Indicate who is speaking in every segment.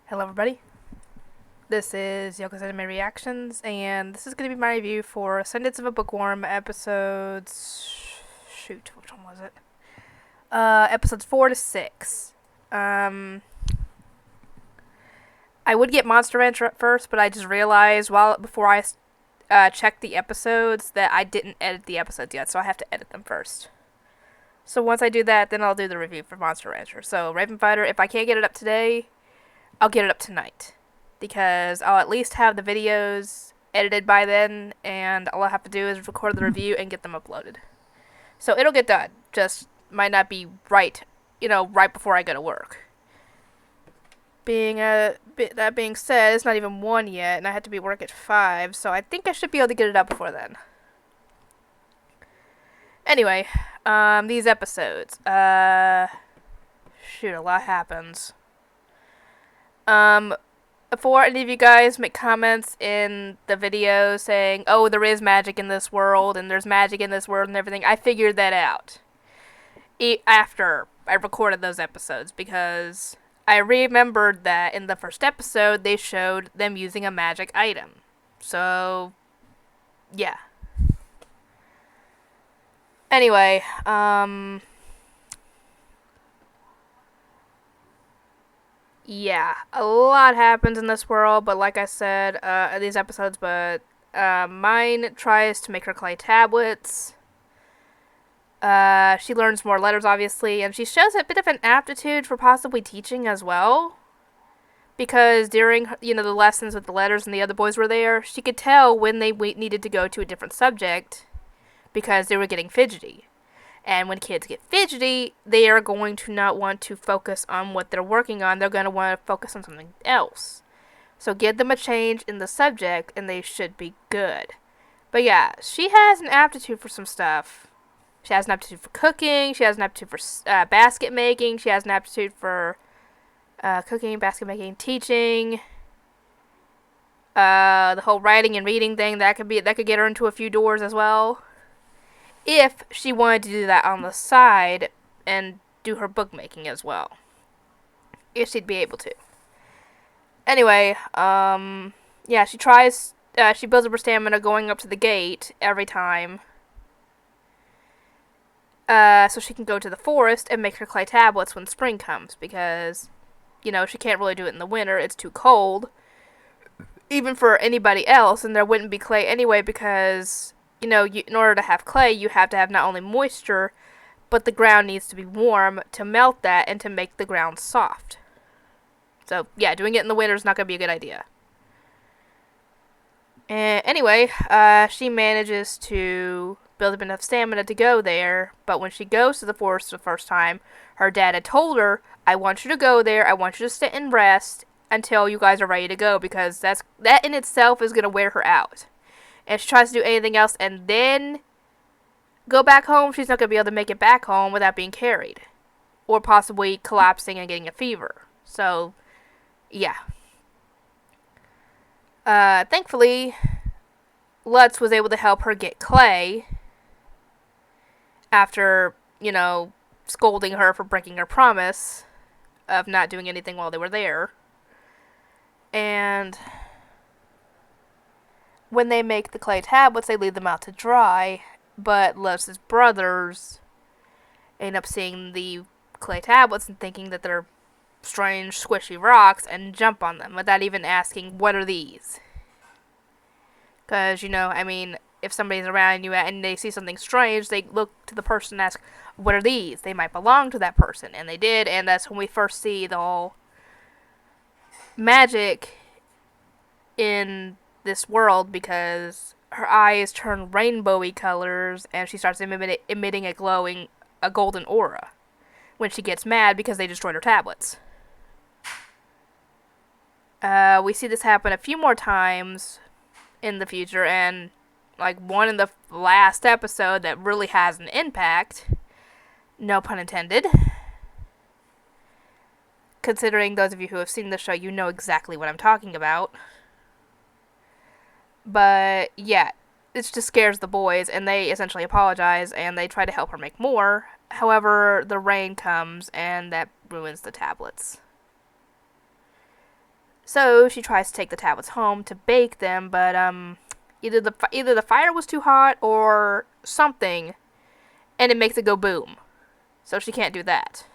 Speaker 1: Hello everybody, this is Yoko's Anime Reactions, and this is going to be my review for Ascendance of a Bookworm episodes... Shoot, which one was it? Episodes 4 to 6. I would get Monster Rancher at first, but I just realized before I checked the episodes that I didn't edit the episodes yet, so I have to edit them first. So once I do that, then I'll do the review for Monster Rancher. So Raven Fighter, if I can't get it up today, I'll get it up tonight, because I'll at least have the videos edited by then, and all I have to do is record the review and get them uploaded. So it'll get done, just might not be right before I go to work. That being said, it's not even 1 yet, and I have to be at work at 5, so I think I should be able to get it up before then. Anyway, these episodes, shoot, a lot happens. Before any of you guys make comments in the video saying, oh, there is magic in this world, and there's magic in this world and everything, I figured that out after I recorded those episodes, because I remembered that in the first episode, they showed them using a magic item. So, yeah. Anyway, yeah, a lot happens in this world, but like I said, these episodes, mine tries to make her clay tablets. She learns more letters, obviously, and she shows a bit of an aptitude for possibly teaching as well. Because during, the lessons with the letters and the other boys were there, she could tell when they needed to go to a different subject because they were getting fidgety. And when kids get fidgety, they are going to not want to focus on what they're working on. They're going to want to focus on something else. So give them a change in the subject, and they should be good. But yeah, she has an aptitude for some stuff. She has an aptitude for cooking. She has an aptitude for basket making. She has an aptitude for cooking, basket making, teaching. The whole writing and reading thing, that could get her into a few doors as well, if she wanted to do that on the side and do her bookmaking as well. If she'd be able to. Anyway, yeah, she builds up her stamina going up to the gate every time. So she can go to the forest and make her clay tablets when spring comes, because, she can't really do it in the winter. It's too cold, even for anybody else, and there wouldn't be clay anyway, because in order to have clay, you have to have not only moisture, but the ground needs to be warm to melt that and to make the ground soft. So, yeah, doing it in the winter is not going to be a good idea. And anyway, she manages to build up enough stamina to go there, but when she goes to the forest the first time, her dad had told her, I want you to go there, I want you to sit and rest until you guys are ready to go, because that in itself is going to wear her out. And she tries to do anything else and then go back home, she's not going to be able to make it back home without being carried. Or possibly collapsing and getting a fever. So, yeah. Thankfully, Lutz was able to help her get clay after, scolding her for breaking her promise of not doing anything while they were there. And when they make the clay tablets, they leave them out to dry, but Lutz's brothers end up seeing the clay tablets and thinking that they're strange, squishy rocks and jump on them without even asking, what are these? Because, if somebody's around you and they see something strange, they look to the person and ask, what are these? They might belong to that person. And they did, and that's when we first see the whole magic in this world, because her eyes turn rainbowy colors and she starts emitting a golden aura when she gets mad because they destroyed her tablets. We see this happen a few more times in the future, and one in the last episode that really has an impact, no pun intended, considering those of you who have seen the show, you know exactly what I'm talking about. But, yeah, it just scares the boys, and they essentially apologize, and they try to help her make more. However, the rain comes, and that ruins the tablets. So she tries to take the tablets home to bake them, but either the fire was too hot or something, and it makes it go boom. So she can't do that.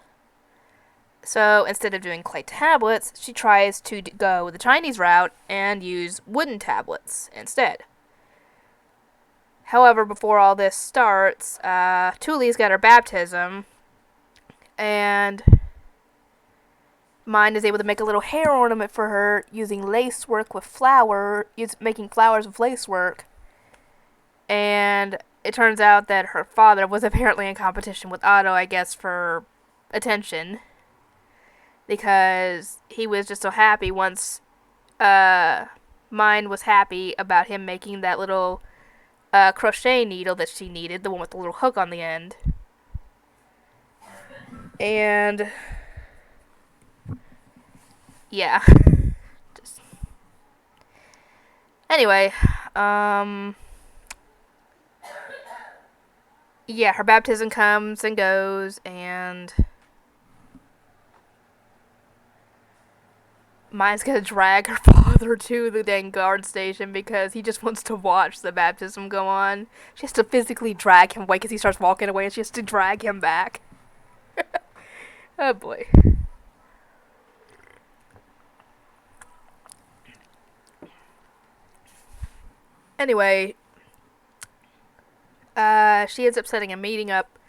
Speaker 1: So instead of doing clay tablets, she tries to go the Chinese route and use wooden tablets instead. However, before all this starts, Tuli's got her baptism, and Mine is able to make a little hair ornament for her using lace work with making flowers with lace work. And it turns out that her father was apparently in competition with Otto, I guess, for attention. Because he was just so happy once Mine was happy about him making that little crochet needle that she needed, the one with the little hook on the end. And yeah. Just... Anyway, yeah, her baptism comes and goes, and Mine's gonna drag her father to the dang guard station because he just wants to watch the baptism go on. She has to physically drag him away because he starts walking away, and she has to drag him back. Oh boy. Anyway, she ends up setting a meeting up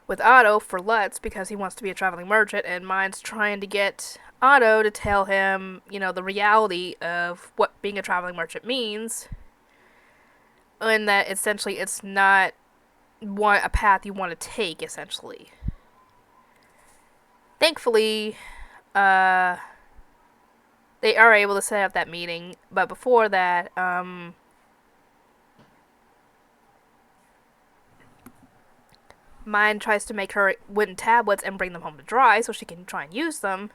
Speaker 1: with Otto for Lutz because he wants to be a traveling merchant, and Mine's trying to get Otto to tell him, the reality of what being a traveling merchant means, and that essentially it's not a path you want to take, essentially. Thankfully, they are able to set up that meeting, but before that, Mine tries to make her wooden tablets and bring them home to dry so she can try and use them.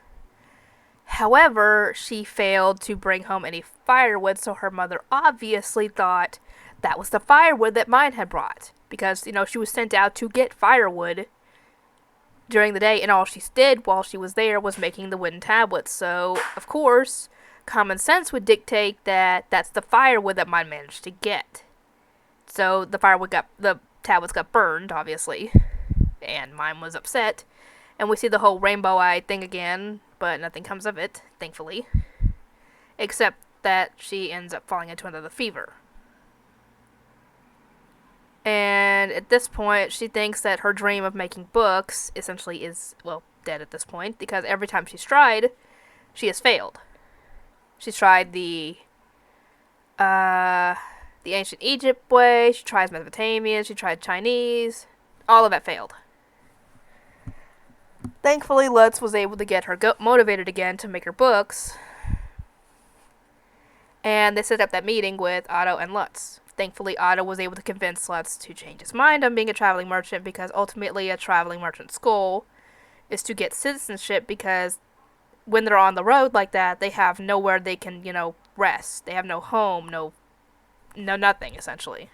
Speaker 1: However, she failed to bring home any firewood, so her mother obviously thought that was the firewood that Mine had brought. Because, she was sent out to get firewood during the day, and all she did while she was there was making the wooden tablets. So, of course, common sense would dictate that that's the firewood that Mine managed to get. So, the tablets got burned, obviously, and Mine was upset, and we see the whole rainbow eye thing again, but nothing comes of it, thankfully, except that she ends up falling into another fever. And at this point, she thinks that her dream of making books essentially is, dead at this point, because every time she's tried, she has failed. She's tried the ancient Egypt way, she tries Mesopotamian, she tried Chinese, all of it failed. Thankfully, Lutz was able to get her motivated again to make her books, and they set up that meeting with Otto and Lutz. Thankfully, Otto was able to convince Lutz to change his mind on being a traveling merchant, because ultimately a traveling merchant's goal is to get citizenship, because when they're on the road like that, they have nowhere they can, rest. They have no home, no nothing, essentially.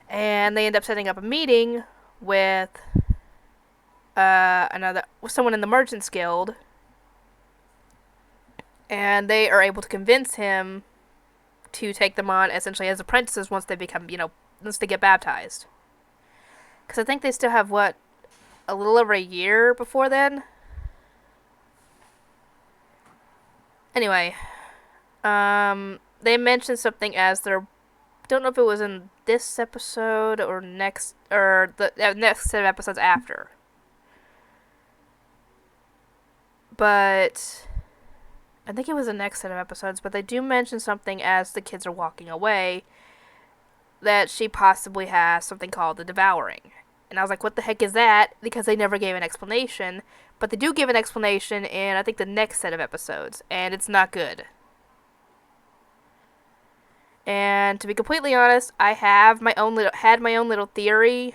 Speaker 1: And they end up setting up a meeting with someone in the Merchants Guild, and they are able to convince him to take them on essentially as apprentices once they become, once they get baptized. Because I think they still have, a little over a year before then? Anyway, they mentioned something as their, don't know if it was in this episode or next, or the next set of episodes after. But I think it was the next set of episodes, but they do mention something as the kids are walking away, that she possibly has something called the Devouring. And I was like, what the heck is that? Because they never gave an explanation. But they do give an explanation in, I think, the next set of episodes, and it's not good. And to be completely honest, I had my own little theory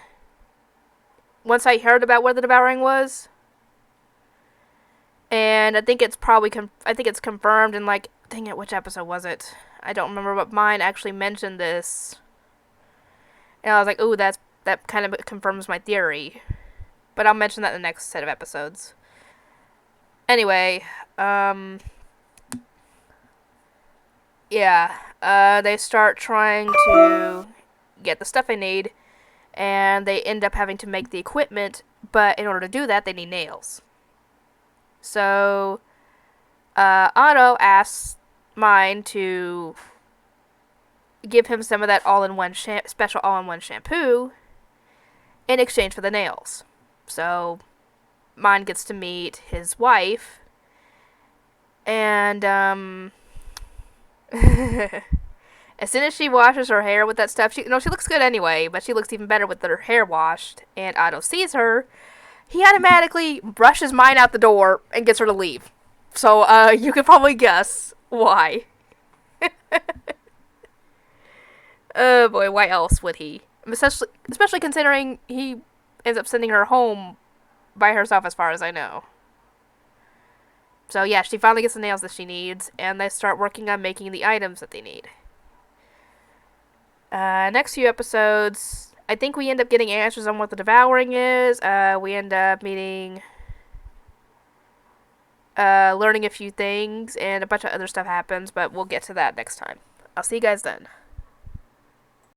Speaker 1: once I heard about what the Devouring was. And I think it's probably it's confirmed in, dang it, which episode was it? I don't remember, but Mine actually mentioned this. And I was like, ooh, that kind of confirms my theory. But I'll mention that in the next set of episodes. Anyway, Um, yeah, they start trying to get the stuff they need, and they end up having to make the equipment, but in order to do that, they need nails. So, Otto asks Mine to give him some of that special all-in-one shampoo in exchange for the nails. So, Mine gets to meet his wife, and, as soon as she washes her hair with that stuff, she looks good anyway, but she looks even better with her hair washed, and Otto sees her. He automatically brushes Mine out the door and gets her to leave. So, you can probably guess why. Oh boy, why else would he? Especially considering he ends up sending her home by herself, as far as I know. So yeah, she finally gets the nails that she needs, and they start working on making the items that they need. Next few episodes, I think we end up getting answers on what the devouring is. We end up meeting, learning a few things, and a bunch of other stuff happens, but we'll get to that next time. I'll see you guys then.